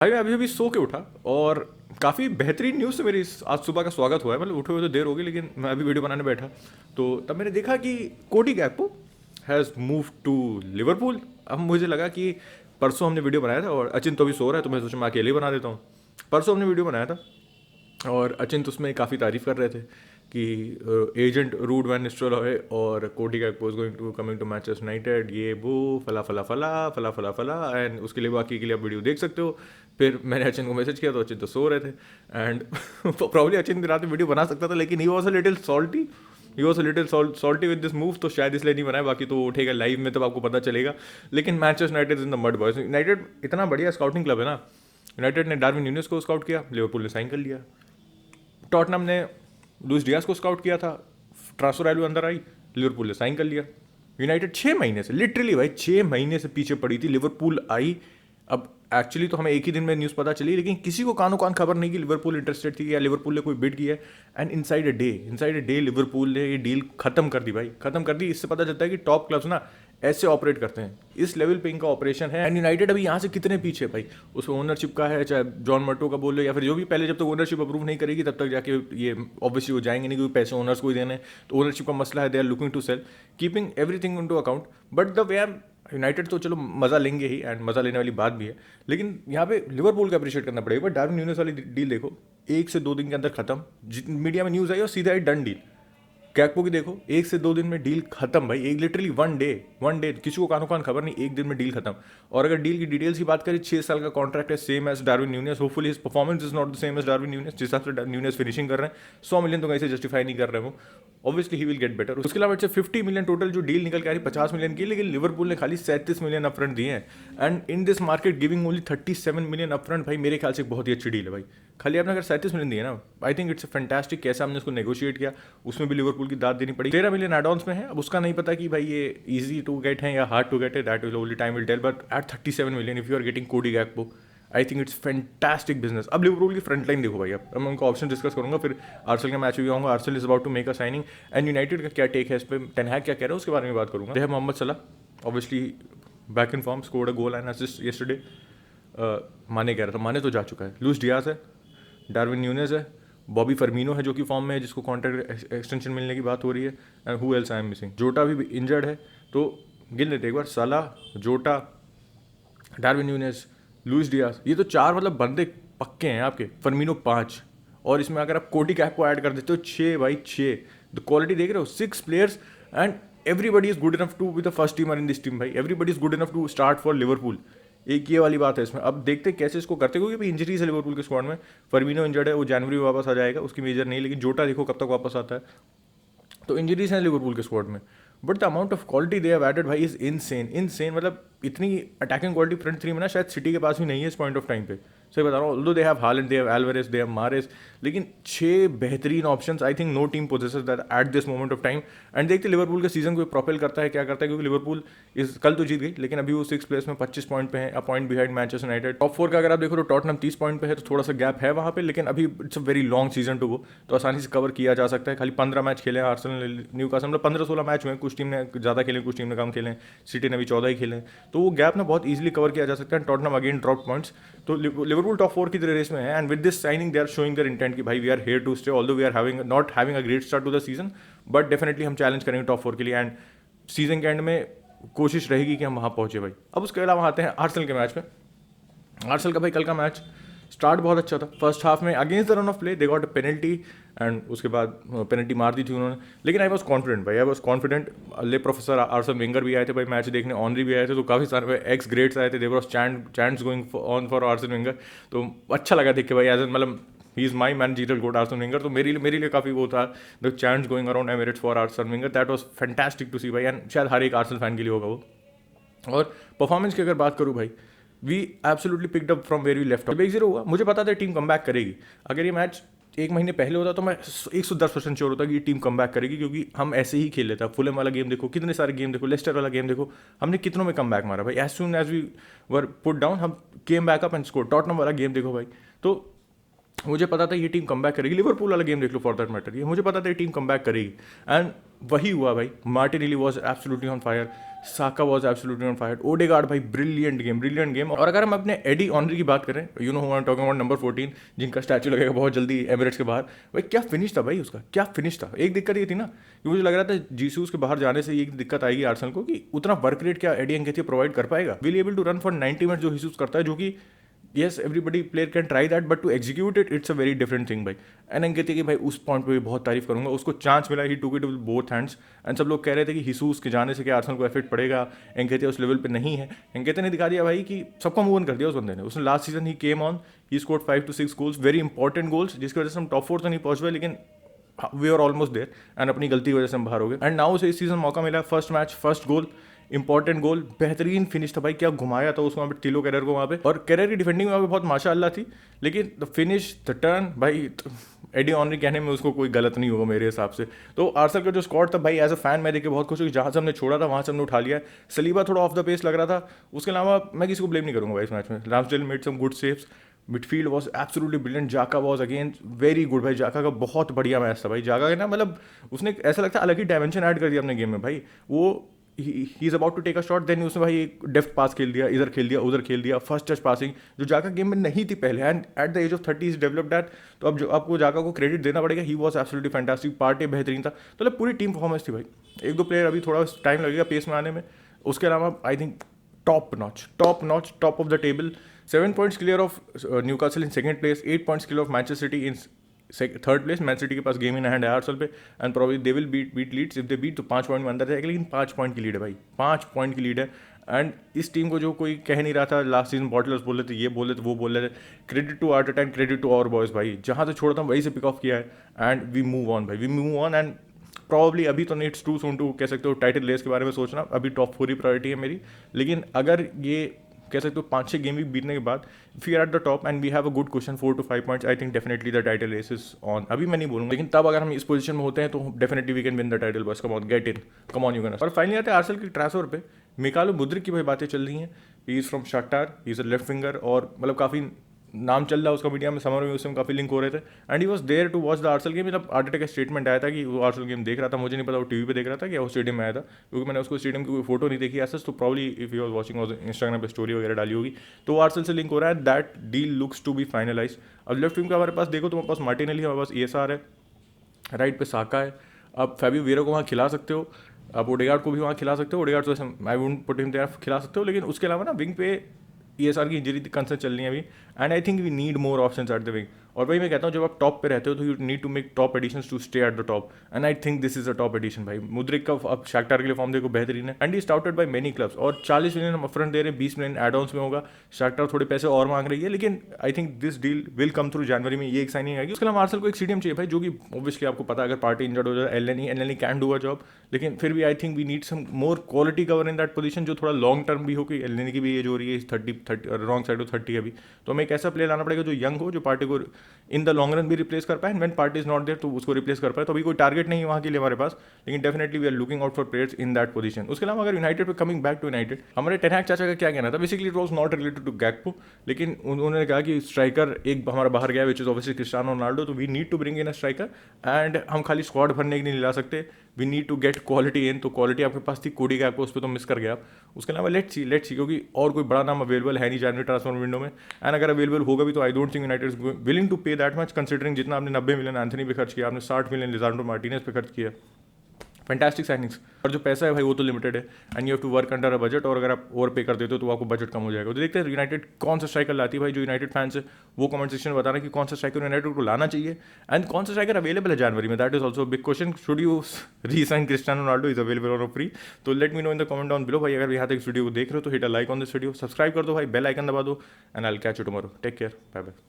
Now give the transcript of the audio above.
भाई मैं अभी अभी सो के उठा और काफ़ी बेहतरीन न्यूज़ से मेरी आज सुबह का स्वागत हुआ है। मतलब उठे हुए तो देर हो गई, लेकिन मैं अभी वीडियो बनाने बैठा तो तब मैंने देखा कि कोडी गैक्पो हैज़ मूव टू लिवरपूल। अब मुझे लगा कि परसों हमने वीडियो बनाया था और अचिंत तो अभी सो रहा है, तो मैं सोचा मैं अकेले ही बना देता हूँ। परसों हमने वीडियो बनाया था और अचिंत उसमें काफ़ी तारीफ कर रहे थे कि एजेंट रूड वैन निस्टेलरॉय और Cody Gakpo is going to coming to Manchester United, ये वो फला फला फला फला फला फला एंड उसके लिए बाकी के लिए आप वीडियो देख सकते हो। फिर मैंने अचिंत को मैसेज किया तो अचिंत तो सो रहे थे एंड प्रॉब्ली अचिंत रात में वीडियो बना सकता था, लेकिन he was a little salty, he was a little salty with this move, तो शायद इसलिए नहीं बनाया। बाकी तो वो उठेगा लाइव में तब आपको पता चलेगा। लेकिन Manchester United in the mud boys. United इतना बढ़िया स्काउटिंग क्लब है ना। यूनाइटेड ने डार्विन न्यूनेस को स्काउट किया, लिवरपूल ने साइन कर लिया। टॉटनम ने लुइस डियास को स्काउट किया था, ट्रांसफर वैल्यू अंदर आई, लिवरपूल ने साइन कर लिया। यूनाइटेड 6 महीने से, लिटरली भाई 6 महीने से पीछे पड़ी थी, लिवरपूल आई। अब एक्चुअली तो हमें एक ही दिन में न्यूज़ पता चली, लेकिन किसी को कानो कान खबर नहीं कि लिवरपूल इंटरेस्टेड थी या लिवरपूल ने कोई बिड किया है। And inside a day Liverpool ने ये डील खत्म कर दी भाई, खत्म कर दी। इससे पता चलता है कि टॉप क्लब्स ना ऐसे ऑपरेट करते हैं, इस लेवल पे इनका ऑपरेशन है। एंड यूनाइटेड अभी यहाँ से कितने पीछे भाई, उस ओनरशिप का है, चाहे जॉन मर्टो का बोल लो या फिर जो भी, पहले जब तक ओनरशिप अप्रूव नहीं करेगी तब तक जाके ये ऑब्वियसली वो जाएंगे नहीं, क्योंकि पैसे ओनर्स को ही देने हैं। तो ओनरशिप का मसला है, they are looking to sell, keeping everything into account. But the way United तो चलो मज़ा लेंगे ही, एंड मज़ा लेने वाली बात भी है, लेकिन यहाँ पे लिवरपूल का अप्रिशिएट करना पड़ेगा। बट डार्विन न्यूनेस वाली डील देखो, 1 से 2 दिन के अंदर खत्म, मीडिया में न्यूज़ आई और सीधा ही डन डील। गैक्पो की देखो, 1 से 2 दिन में डील खत्म भाई, एक लिटरली वन डे किसी को कानो कान खबर नहीं, एक दिन में डील खत्म। और अगर डील की डिटेल्स की बात करें, 6 साल का कॉन्ट्रैक्ट है, same as Darwin Nunez. Hopefully his performance is not the same as Darwin Nunez, जिस हिसाब से न्यूनेस फिनिशिंग कर रहे हैं। 100 मिलियन तो कहीं से जस्टिफाई नहीं कर रहे हो, obviously he will get better. उसके अलावा 50 मिलियन टोटल जो डील निकल के आ रही, 50 मिलियन की, लेकिन लिवरपूल ने खाली 37 मिलियन अपफ्रंट दिए हैं। And in this market giving only 37 million upfront, भाई मेरे ख्याल से बहुत ही अच्छी डील है भाई। खाली आपने अगर 37 मिलियन दिए ना, आई थिंक इट्स फैंटास्टिक। कैसे हमने उसको नेगोशिएट किया, उसमें भी लिवरपूल की दाद देनी पड़ी। 13 मिलियन एडॉन्स में है, अब उसका नहीं पता कि भाई ये इजी टू गेट है या हार्ड टू गेट है, that will only time will tell. But at 37 million if you are getting Cody Gakpo, I think it's fantastic business. अब लिवरपूल की फ्रंट लाइन देखो भाई, अब मैं उनका ऑप्शन डिस्कस करूंगा, फिर आर्सेनल का मैच भी आऊंगा। Arsenal is about to make a signing, and United का क्या टेक है इस पर, टेन हैग क्या कह रहा है उसके बारे में बात करूंगा। दे हैव मोहम्मद सलाह, obviously back in form, scored a goal and assist yesterday. माने कह रहा था, माने तो जा चुका है। लुइस डियास है, डार्विन न्यूनेस है, बॉबी फर्मिनो है जो कि फॉर्म में है, जिसको कॉन्ट्रैक्ट एक्सटेंशन मिलने की बात हो रही है। And who else I am missing, जोटा भी इंजर्ड है। तो गिन लेते एक बार, सलाह, जोटा, डार्विन न्यूनेस, लुइस डियास, ये तो 4 मतलब बंदे पक्के हैं आपके। फर्मिनो 5, और इसमें अगर आप कोटी कैप को ऐड कर देते हो 6 भाई 6। द क्वालिटी देख रहे हो, 6 players and everybody is good enough to be the first teamer in this team भाई। Everybody is good enough to start for Liverpool. एक ये वाली बात है इसमें। अब देखते हैं कैसे इसको करते, क्योंकि अभी इंजरीज है लिवरपूल के स्क्वाड में। फर्मिनो इंजर्ड है, वो जनवरी में वापस आ जाएगा, उसकी मेजर नहीं, लेकिन जोटा देखो कब तक वापस आता है। तो इंजरीज हैं लिवरपूल के स्क्वाड में, but the amount of quality they have added भाई इज इनसेन। मतलब इतनी अटैकिंग क्वालिटी फ्रंट थ्री में ना शायद सिटी के पास भी नहीं है इस पॉइंट ऑफ टाइम पे। सही बता रहा हूँ, although they have Haaland, they have Alvarez, they have Mahrez, लेकिन 6 बेहतरीन options I think no team possesses that at this moment of time. And देखते लिवरपूल के सीजन को प्रोपेल करता है, क्या करता है, क्योंकि लिवरपूल इस कल तो जीत गई, लेकिन अभी वो 6 प्लेस में 25 पॉइंट पे है, a point behind Manchester United. Top 4 का अगर आप देखो तो टॉटनम 30 पॉइंट पे है, तो थोड़ा सा गैप है वहाँ पे, लेकिन अभी it's a very long season to go, तो आसानी से कवर किया जा सकता है। खाली 15 मैच खेले आर्सेनल, न्यूकासल, मतलब 15-16 मैच हुए, कुछ टीम ने ज़्यादा खेले, कुछ टीम ने कम खेले, सिटी ने भी 14 ही खेले, तो वो गैप ना बहुत ईजिली कवर किया जा सकता है। टॉटनम अगेन ड्रॉप पॉइंट्स, तो लिवरपूल टॉप 4 की रेस में है। And with this signing they are showing their intent कि भाई we are here to stay, although we are not having a great start to the season, but definitely हम challenge करेंगे top 4 के लिए। And season के and में कोशिश रहेगी कि हम वहाँ पहुँचे भाई। अब उसके अलावा आते हैं आर्सेनल के मैच में। आर्सेनल का भाई कल का मैच स्टार्ट बहुत अच्छा था। फर्स्ट हाफ में against the run of play they got a penalty, and उसके बाद पेनल्टी मार दी थी उन्होंने, लेकिन आई वॉज कॉन्फिडेंट भाई, आई वॉज कॉन्फिडेंट। ले प्रोफेसर आर्सन वेंगर भी आए थे भाई मैच देखने, ऑनरी भी आए थे, तो काफ़ी सारे एक्स ग्रेड्स आए थे। There was chants going on for Arsene Wenger, तो अच्छा लगा देख के भाई। एज एन मतलब he is my managerial GOAT Arsene Wenger, तो मेरे लिए काफ़ी वो था, the chants going around Emirates for Arsene Wenger, that was fantastic to see भाई। एंड शायद हर एक आर्सेनल फैन के लिए होगा वो। और परफॉर्मेंस की अगर बात करूँ भाई, we absolutely picked up from where we left. 1-0 हुआ, मुझे पता था टीम कम बैक करेगी। अगर ये मैच 1 महीने पहले होता तो मैं 110% श्योर होता कि ये टीम कम बैक करेगी, क्योंकि हम ऐसे ही खेल लेते हैं। फुलम वाला गेम देखो, कितने सारे गेम देखो, लेस्टर वाला गेम देखो, हमने कितनों में कम बैक मारा भाई। As soon as we were put down, हम came back up and score. Tottenham वाला गेम देखो भाई, तो मुझे पता था ये टीम कम बैक करेगी। लिवरपूल वाला गेम देख लो फॉर दैट मैटर, ये मुझे पता था ये टीम कम बैक करेगी, एंड वही हुआ भाई। Martinelli was absolutely on fire, Saka was absolutely on fire, Odegaard भाई ब्रिलियंट गेम। और अगर हम अपने एडी ऑनरी की बात करें, you know who I am talking about number 14, जिनका स्टैचू लगेगा बहुत जल्दी एमिरेट्स के बाहर, भाई क्या फिनिश था भाई उसका, क्या फिनिश था। एक दिक्कत ये थी ना कि मुझे लग रहा था जीसूस के बाहर जाने से ये दिक्कत आएगी आर्सेनल को कि उतना वर्क रेट क्या एडी एनकेथिया प्रोवाइड कर पाएगा, will able to run for 90 minutes जो जीसूस करता है, जो कि yes everybody player can try that but to execute it it's a very different thing भाई। एंड एनकेथिया की भाई उस पॉइंट पे भी बहुत तारीफ करूंगा, उसको चांस मिला, he took it with both hands. And सब लोग कह रहे थे कि हिसूस के जाने से क्या आर्सेनल को इफेक्ट पड़ेगा, एनकेथिया उस लेवल पे नहीं है। एनकेथिया ने दिखा दिया भाई कि सबको मूव ऑन कर दिया उस बंदे ने। उसने last season he came on, he scored 5 to 6 goals, very important goals, जिसकी वजह से हम टॉप 4 तो नहीं पहुंच पाए लेकिन we are almost there, and अपनी गलती की वजह से हम बाहर हो गए। एंड नाउ उसे इस सीजन मौका मिला, first match first goal, important गोल, बेहतरीन फिनिश था भाई, क्या घुमाया था उसको वहाँ पे टिलो कैरियर को वहाँ पे। और कैरियर की डिफेंडिंग वहाँ पे बहुत माशाअल्लाह थी, लेकिन द फिनिश द टर्न भाई, एडी ऑनरी कहने में उसको कोई गलत नहीं होगा मेरे हिसाब से। तो आर्सेनल का जो स्क्वाड था भाई, एज अ फैन मैं देख के बहुत खुश हूँ कि जहाँ से हमने छोड़ा था वहाँ से हमने उठा लिया है। सलीबा थोड़ा ऑफ द पेस लग रहा था, उसके अलावा मैं किसी को ब्लेम नहीं करूँगा भाई इस मैच में। Ramsdale made some good saves, midfield was absolutely brilliant, Xhaka was again very good भाई। जाका का बहुत बढ़िया मैच था भाई, जाका का ना मतलब उसने ऐसा लगता है अलग ही डायमेंशन ऐड कर दिया अपने गेम में भाई। वो he is about to take a shot, then उसने भाई एक डेफ्ट पास खेल दिया, इधर खेल दिया उधर खेल दिया, फर्स्ट टच पासिंग जो जाका गेम में नहीं थी पहले, and at the age of 30 is developed that. तो अब जो आपको जाका को क्रेडिट देना पड़ेगा, he was absolutely fantastic, Partey बेहतरीन था। तो मतलब पूरी टीम परफॉर्मेंस थी भाई। एक दो प्लेयर अभी थोड़ा टाइम लगेगा पेस में आने में, उसके अलावा I think top notch, top of the table. 7 points clear of Newcastle in second place, 8 points clear of Manchester City in third place. Man City के पास गेम इन हैंड है आर्सेनल पे, and probably they will beat Leeds, if they beat तो 5 point में अंदर जाएगा, लेकिन 5 point की लीड है भाई, 5 पॉइंट की लीड है। एंड इस टीम को जो कोई कह नहीं रहा था लास्ट सीजन, बॉटलर्स बोल रहे थे, ये बोल रहे थे, वो बोल रहे थे, credit to Arteta and credit to our boys भाई, जहाँ से छोड़ा था वहीं से पिक ऑफ किया है, एंड वी मूव ऑन भाई, we move on. And probably अभी तो इट्स टू सून टू कह सकते हो टाइटल रेस के बारे में सोचना, अभी टॉप 4 ही प्रायोरिटी है मेरी। लेकिन अगर ये कह सकते हो 5-6 गेम वीक बीतने के बाद if you are at the top and we have a good question 4 to 5 points, I think definitely the title race is on. अभी मैं नहीं बोलूँगा, लेकिन तब अगर हम इस पोजीशन में होते हैं तो definitely we can win the title, बस come on get in, come on you can. और फाइनली आते हैं आर्सेनल की ट्रांसफर पे, मिकालो मुद्रिक की भाई बातें चल रही हैं, he is from Shakhtar, he is a left winger, और मतलब काफ़ी नाम चल रहा है उसका मीडिया में, समर में उससे काफ़ी लिंक हो रहे थे, and he was there to watch the Arsenal game. मतलब आर्टेटा का स्टेटमेंट आया था कि वो आर्सेनल गेम देख रहा था, मुझे नहीं पता वो टीवी पे देख रहा था कि वो स्टेडियम में आया था, क्योंकि मैंने उसको स्टेडियम की कोई फोटो नहीं देखी ऐसा, तो probably if you was watching Instagram पे स्टोरी वगैरह डाली होगी, तो वो आर्सेनल से लिंक हो रहा है, that deal looks to be finalize. अब लेफ्ट विंग का हमारे पास देखो तो हमारे पास मार्टिनेली है, हमारे पास ESR है, राइट पे साका है, अब फैबियो वीरो को वहाँ खिला सकते हो, आप ओडेगार्ड को भी वहाँ खिला सकते हो, ओडेगार्ड तो I wouldn't put him there, खिला सकते हो, लेकिन उसके अलावा ना विंग पे ESR की इंजरी कंसर्न चल रही है अभी, and I think we need more options at the wing. और भाई मैं कहता हूँ जब आप टॉप पे रहते हो तो you need to make top additions to stay at the top, and I think this is a top addition भाई। मुद्रिक का अब शाख्तार के लिए फॉर्म देखो बेहतरीन है, and he scouted by many clubs, और 40 मिलियन हम अपफ्रंट दे रहे हैं, 20 मिलियन एड ऑन्स में होगा, शाख्तार थोड़े पैसे और मांग रही है, लेकिन I think this deal will come through जनवरी में, ये एक साइनिंग आएगी। उसके अलावा आर्सेनल को एक CDM चाहिए भाई, जो कि ऑब्वियसली आपको पता है अगर पार्टी इंजर्ड हो जाए Elneny can do a job, लेकिन फिर भी I think we need some more quality cover in that position, जो थोड़ा लॉन्ग टर्म भी हो, कि एलएनई की भी एज हो रही है 30 रॉन्ग साइड ऑफ 30 अभी, तो हमें एक ऐसा प्लेयर लाना पड़ेगा जो यंग हो, जो पार्टी को इन द लॉन्ग रन भी रिप्लेस कर पाए, when Partey is not there तो उसको रिप्लेस कर पाए। तो अभी कोई टारगेट नहीं है वहाँ के लिए हमारे पास, लेकिन definitely we are looking out for players in that position. उसके अलावा अगर यूनाइटेड पे कमिंग बैक टू यूनाइटेड, हमारे टेन हैग चाचा का क्या कहना था, basically it was not related to Gakpo, लेकिन उन्होंने कहा कि स्ट्राइकर एक हमारा बाहर गया which is obviously Cristiano Ronaldo, तो we need to bring in a striker, and हम खाली स्क्वाड भरने के लिए नहीं ला सकते, we need to get quality in. तो क्वालिटी आपके पास थी, कोडी गैक्पो उस पर तो मिस कर गया आप। उसके अलावा लेट्स सी क्योंकि और कोई बड़ा नाम अवेलेबल है नहीं जनवरी ट्रांसफर विंडो में, एंड अगर अवेलेबल होगा भी तो I don't think United is willing to pay that much, considering जितना आपने 90 मिलियन एंथनी पे खर्च किया, आपने 60 मिलियन लिजांड्रो मार्टिनेज पे खर्च किया, फैंटास्टिक साइनिंग्स। और जो पैसा है भाई वो तो लिमिटेड है, and you have to work under a budget, और अगर आप ओवर पे कर देते हो तो आपको बजट कम हो जाएगा। तो देखते हैं यूनाइटेड कौन सा स्ट्राइकर लाती है भाई, जो यूनाइटेड फैंस है वो कमेंट सेक्शन में बताना कि कौन सा स्ट्राइकर यूनाइटेड को लाना चाहिए, एंड कौन सा स्ट्राइकर अवेलेबल है जनवरी में, that is also big question. Should you resign Cristiano Ronaldo, is available on free, तो let me know in the comment down below भाई। अगर यहाँ तक इस वीडियो को देख रहे हो तो hit a like on this video, subscribe कर दो भाई, बेल आइकन दबा दो, and I will catch you tomorrow, take care, bye bye.